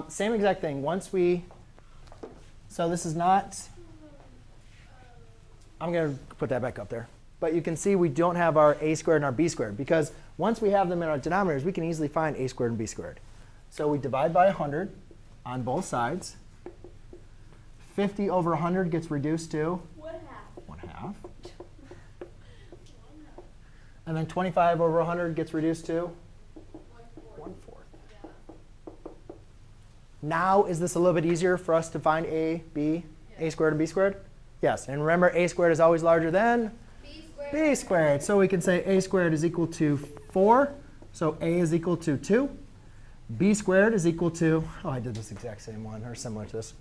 Same exact thing. So this is not, I'm going to put that back up there. But you can see we don't have our a squared and our b squared, because once we have them in our denominators, we can easily find a squared and b squared. So we divide by 100 on both sides. 50 over 100 gets reduced to 1/2. And then 25 over 100 gets reduced to 1/4. Now, is this a little bit easier for us to find a squared and b squared? Yes. And remember, a squared is always larger than b squared. So we can say a squared is equal to 4. So a is equal to 2. B squared is equal to, oh, I did this exact same one, or similar to this.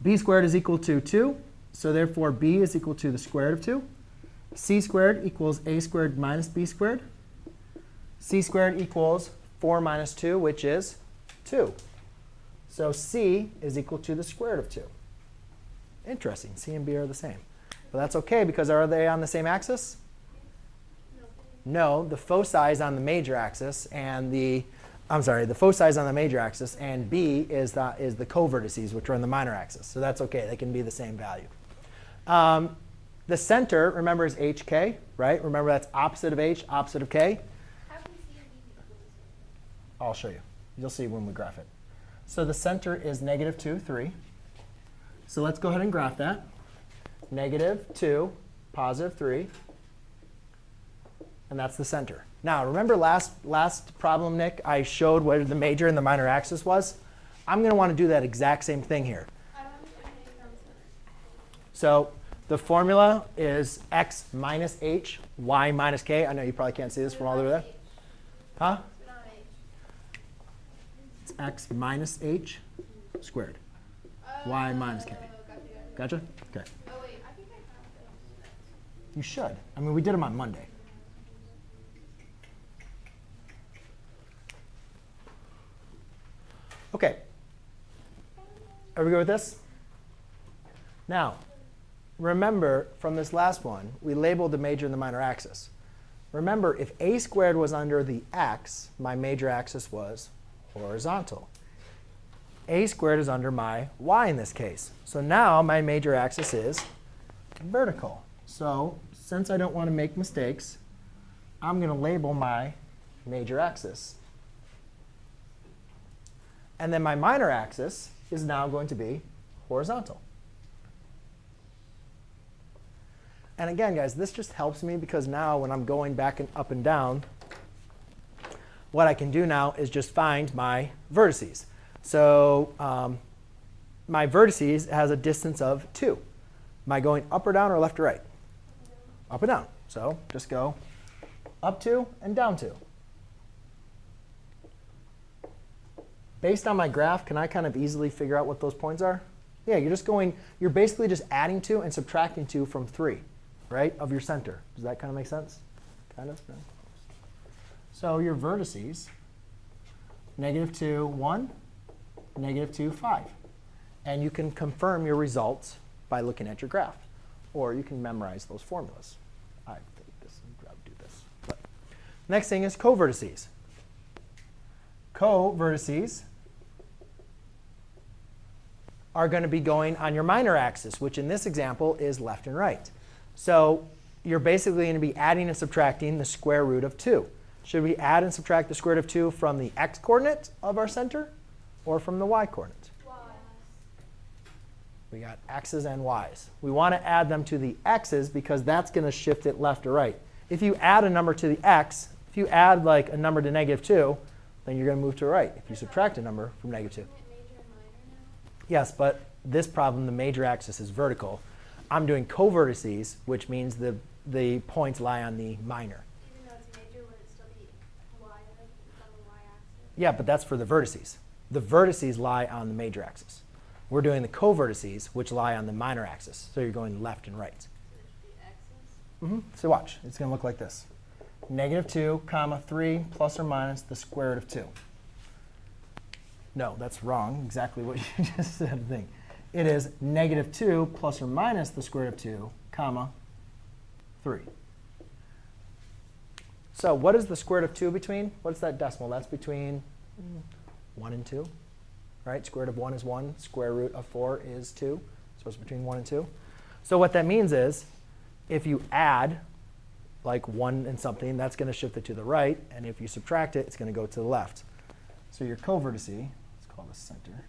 B squared is equal to 2. So therefore, b is equal to the square root of 2. C squared equals a squared minus b squared. C squared equals 4 minus 2, which is 2. So c is equal to the square root of 2. Interesting. C and b are the same. But that's OK, because are they on the same axis? No. The foci is on the major axis, and the foci is on the major axis, and b is the co-vertices, which are on the minor axis. So that's OK. They can be the same value. The center, remember, is hk, right? Remember, that's opposite of h, opposite of k. How can C and B equal the same? I'll show you. You'll see when we graph it. So the center is -2, 3. So let's go ahead and graph that. -2, +3. And that's the center. Now, remember last problem, Nick, I showed where the major and the minor axis was? I'm going to want to do that exact same thing here. I don't understand how you found the center. So the formula is x minus h, y minus k. I know you probably can't see this from all over there. Huh? It's not H. It's x minus h squared. Y minus k. Gotcha? OK. Oh, wait. I think I found those. You should. I mean, we did them on Monday. OK. Are we good with this? Now, remember from this last one, we labeled the major and the minor axis. Remember, if a squared was under the x, my major axis was horizontal. A squared is under my y in this case. So now my major axis is vertical. So since I don't want to make mistakes, I'm going to label my major axis. And then my minor axis is now going to be horizontal. And again, guys, this just helps me because now when I'm going back and up and down, what I can do now is just find my vertices. So my vertices has a distance of 2. Am I going up or down or left or right? Up and down. So just go up 2 and down 2. Based on my graph, can I kind of easily figure out what those points are? Yeah, you're basically just adding 2 and subtracting 2 from 3, right, of your center. Does that kind of make sense? Kind of? No? So your vertices, -2, 1, -2, 5. And you can confirm your results by looking at your graph. Or you can memorize those formulas. I think this, I'll do this. But next thing is co-vertices. Co-vertices are going to be going on your minor axis, which in this example is left and right. So you're basically going to be adding and subtracting the square root of 2. Should we add and subtract the square root of 2 from the x coordinate of our center or from the y coordinate? Y. We got x's and y's. We want to add them to the x's because that's going to shift it left or right. If you add a number to the x, if you add like a number to -2, then you're going to move to the right. If you subtract a number from -2. Major and minor now? Yes, but this problem, the major axis is vertical. I'm doing co-vertices, which means the points lie on the minor. Even though it's major, would it still be Y on the y-axis? Yeah, but that's for the vertices. The vertices lie on the major axis. We're doing the co-vertices, which lie on the minor axis. So you're going left and right. So it should be x's? So watch. It's going to look like this. -2, 3 plus or minus the square root of 2. No, that's wrong. Exactly what you just said. Thing. It is -2 plus or minus the square root of 2, 3. So what is the square root of 2 between? What's that decimal? That's between 1 and 2. Right? Square root of 1 is 1. Square root of 4 is 2. So it's between 1 and 2. So what that means is if you add like 1 and something, that's going to shift it to the right. And if you subtract it, it's going to go to the left. So your co-vertice, let's call this center.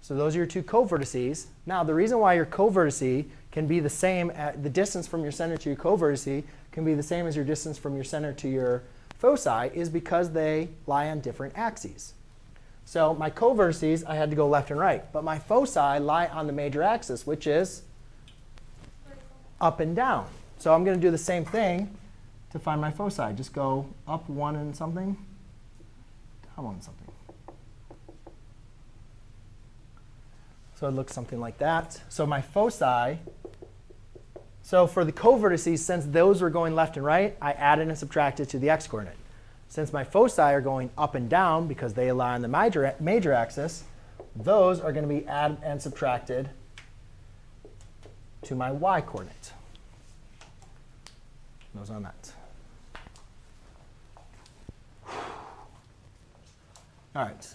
So those are your two co-vertices. Now, the reason why your co-vertice can be the same, the distance from your center to your co-vertice can be the same as your distance from your center to your foci is because they lie on different axes. So my co-vertices, I had to go left and right. But my foci lie on the major axis, which is up and down. So I'm going to do the same thing to find my foci. Just go up 1 and something, down 1 and something. So it looks something like that. So my foci, so for the co-vertices, since those were going left and right, I added and subtracted to the x-coordinate. Since my foci are going up and down because they lie on the major axis, those are going to be added and subtracted to my y-coordinate. Those on that. All right.